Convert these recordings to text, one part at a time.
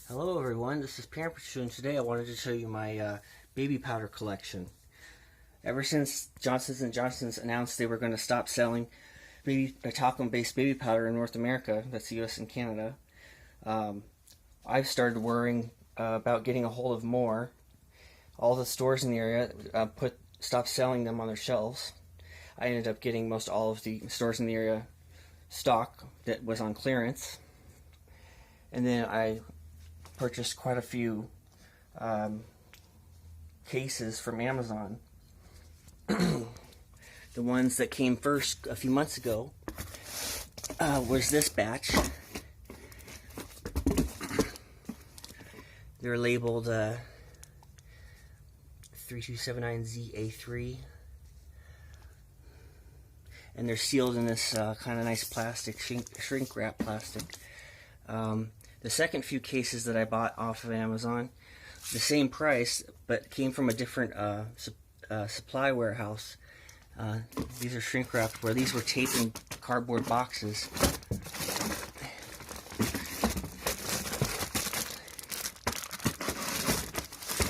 Hello everyone, this is Pampershoe, and today I wanted to show you my baby powder collection. Ever since Johnson & Johnson's announced they were going to stop selling talcum-based baby powder in North America, that's the US and Canada, I've started worrying about getting a hold of more. All the stores in the area stopped selling them on their shelves. I ended up getting most all of the stores in the area stock that was on clearance, and then I purchased quite a few cases from Amazon. The ones that came first a few months ago was this batch. They're labeled 3279ZA3, and they're sealed in this kind of nice plastic, shrink wrap plastic. The second few cases that I bought off of Amazon, the same price, but came from a different supply warehouse. These are shrink wrapped, where these were taped in cardboard boxes.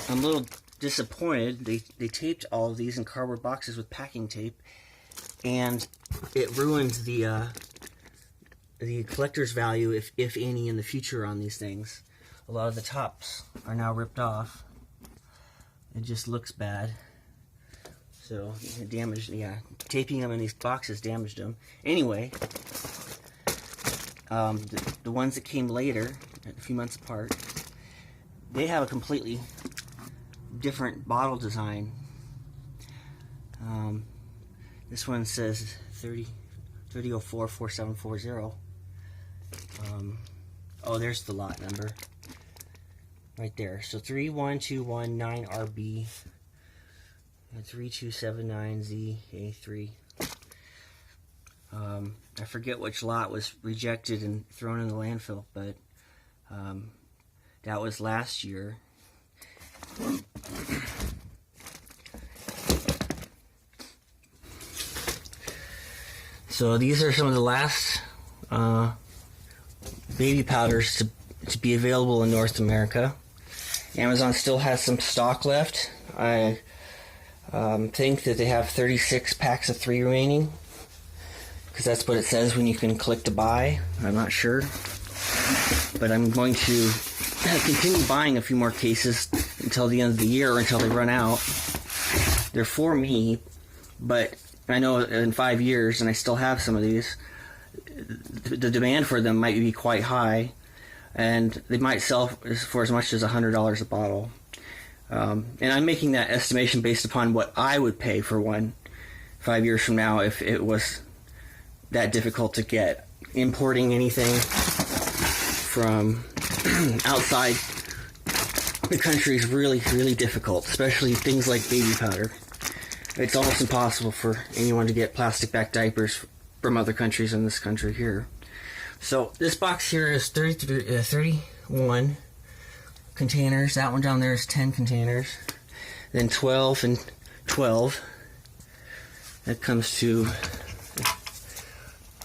I'm a little disappointed. They taped all of these in cardboard boxes with packing tape, and it ruined the collector's value, if any, in the future on these things. A lot of the tops are now ripped off. It just looks bad. So, it damaged, taping them in these boxes damaged them. Anyway, the ones that came later, a few months apart, they have a completely different bottle design. This one says 30044740. Oh, there's the lot number right there. So 31219RB and 3279ZA3. I forget which lot was rejected and thrown in the landfill, but that was last year. So these are some of the last baby powders to be available in North America. Amazon still has some stock left. I think that they have 36 packs of 3 remaining, because that's what it says when you can click to buy. I'm not sure, but I'm going to continue buying a few more cases until the end of the year, or until they run out. They're for me, but I know in 5 years, and I still have some of these, the demand for them might be quite high, and they might sell for as much as $100 a bottle. And I'm making that estimation based upon what I would pay for one 5 years from now if it was that difficult to get. Importing anything from outside the country is really, really difficult, especially things like baby powder. It's almost impossible for anyone to get plastic-backed diapers from other countries in this country here. So this box here is 31 containers. That one down there is 10 containers. Then 12 and 12. That comes to,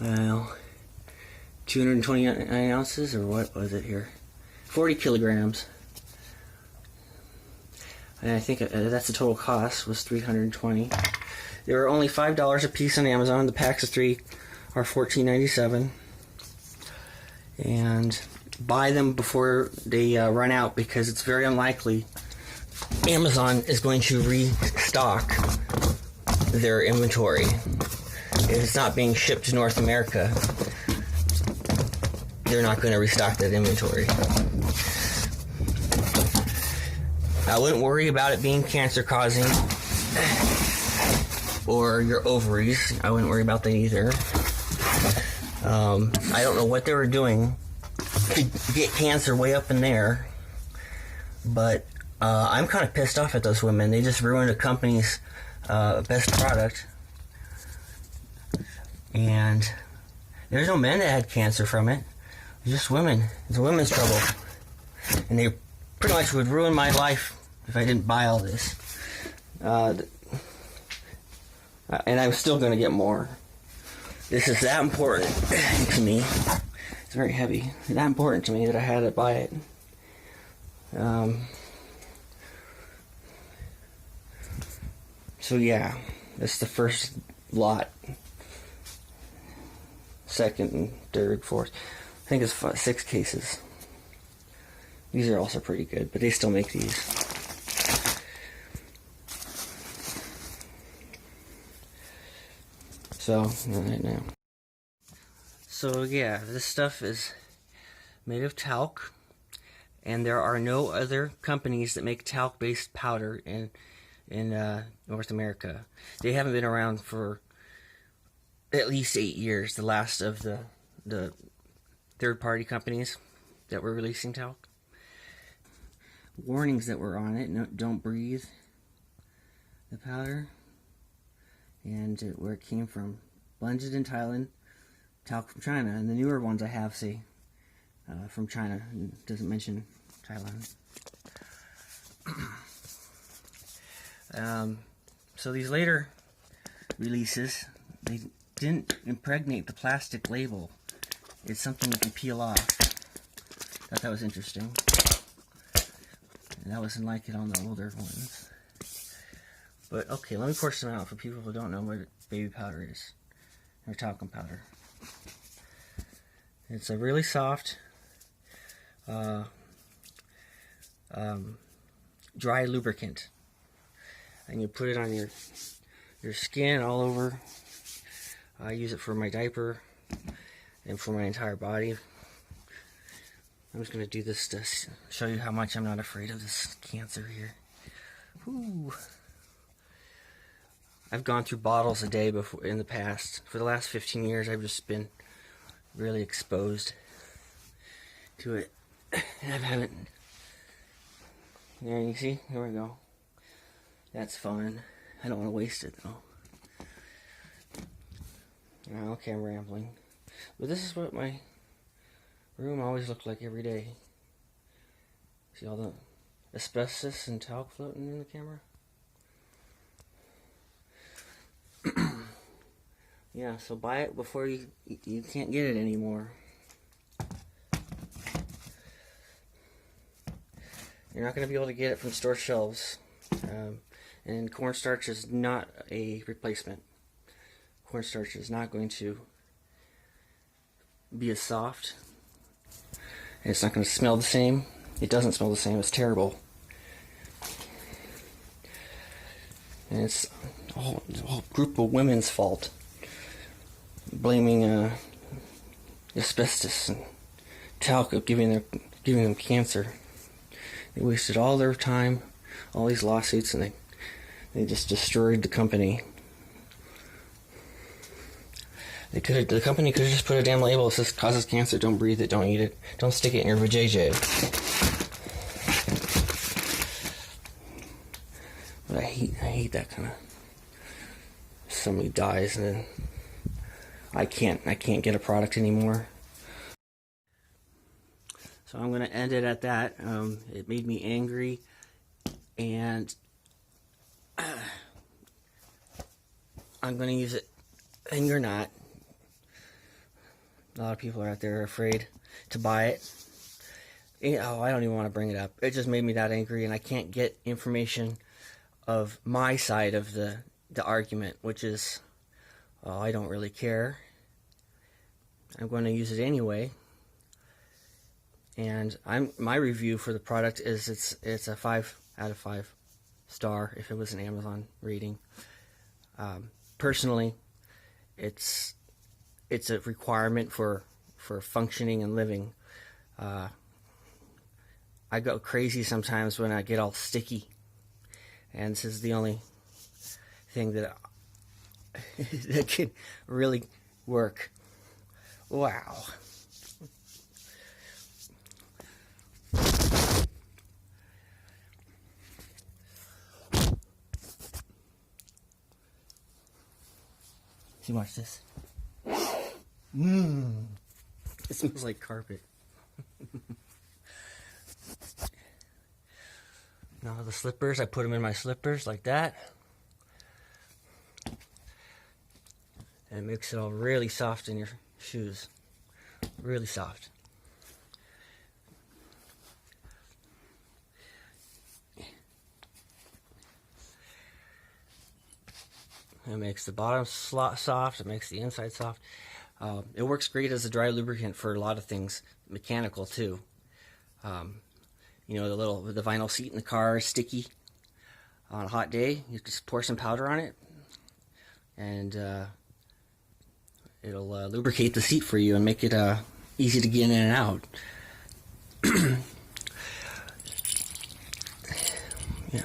well, 229 ounces, or what was it here? 40 kilograms. And I think that's the total cost, was $320. They were only $5 a piece on Amazon. The packs of 3 are $14.97. And buy them before they run out, because it's very unlikely Amazon is going to restock their inventory. If it's not being shipped to North America, they're not going to restock that inventory. I wouldn't worry about it being cancer-causing or your ovaries. I wouldn't worry about that either. I don't know what they were doing to get cancer way up in there, but I'm kind of pissed off at those women. They just ruined a company's best product. And there's no men that had cancer from it. It's just women. It's a women's trouble. And they pretty much would ruin my life if I didn't buy all this. And I'm still going to get more. This is that important to me. It's very heavy. It's that important to me that I had to buy it. So yeah, that's the first lot. Second and third, fourth. I think it's 6 cases. These are also pretty good, but they still make these. So, right now. So yeah, this stuff is made of talc, and there are no other companies that make talc-based powder in North America. They haven't been around for at least 8 years. The last of the third-party companies that were releasing talc. Warnings that were on it: no, don't breathe the powder, and where it came from. Blended in Thailand, talc from China, and the newer ones I have say from China. It doesn't mention Thailand. So these later releases, they didn't impregnate the plastic label. It's something you can peel off. Thought that was interesting. And that wasn't like it on the older ones. But okay, let me pour some out for people who don't know what baby powder is. Or talcum powder. It's a really soft, dry lubricant. And you put it on your skin all over. I use it for my diaper and for my entire body. I'm just going to do this to show you how much I'm not afraid of this cancer here. Whew. I've gone through bottles a day before in the past. For the last 15 years, I've just been really exposed to it. And I haven't. There, you see? Here we go. That's fun. I don't want to waste it though. Okay, I'm rambling. But this is what my room always looked like every day. See all the asbestos and talc floating in the camera? Yeah, so buy it before you can't get it anymore. You're not going to be able to get it from store shelves. And cornstarch is not a replacement. Cornstarch is not going to be as soft. And it's not going to smell the same. It doesn't smell the same. It's terrible. And it's a whole group of women's fault. Blaming asbestos and talc of giving them cancer. They wasted all their time, all these lawsuits, and they just destroyed the company. The company could have just put a damn label that says causes cancer, don't breathe it, don't eat it, don't stick it in your vajayjay. But I hate that kind of, somebody dies and then I can't get a product anymore. So I'm going to end it at that. It made me angry, and I'm going to use it, and you're not. A lot of people are out there afraid to buy it. Oh, I don't even want to bring it up. It just made me that angry, and I can't get information of my side of the argument, which is, oh, I don't really care. I'm going to use it anyway. And my review for the product is it's a 5 out of 5 star if it was an Amazon rating. Personally, it's a requirement for functioning and living. I go crazy sometimes when I get all sticky, and this is the only thing that that can really work. Wow. See, watch this. It smells like carpet. Now the slippers, I put them in my slippers like that. And it makes it all really soft in your shoes. Really soft. It makes the bottom soft. It makes the inside soft. It works great as a dry lubricant for a lot of things, mechanical too. You know, the vinyl seat in the car is sticky. On a hot day, you just pour some powder on it, and it'll lubricate the seat for you and make it easy to get in and out. Yeah.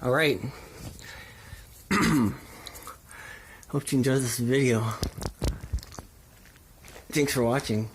All right. Hope you enjoyed this video. Thanks for watching.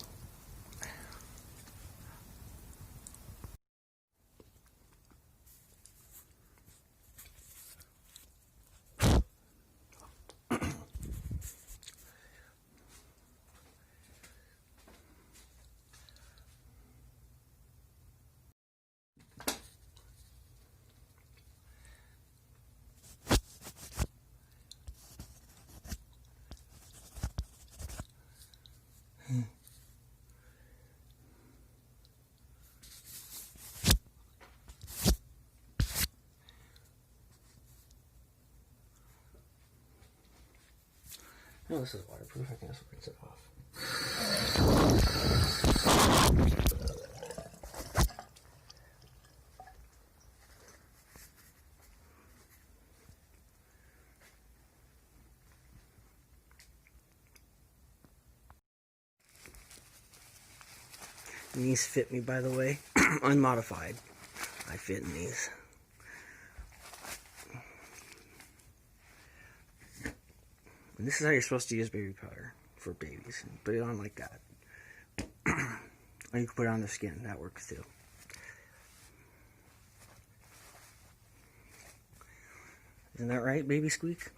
No, this is waterproof. I can just rinse it off. These fit me, by the way, unmodified. I fit in these. And this is how you're supposed to use baby powder for babies. Put it on like that. Or you can put it on the skin. That works too. Isn't that right, baby squeak?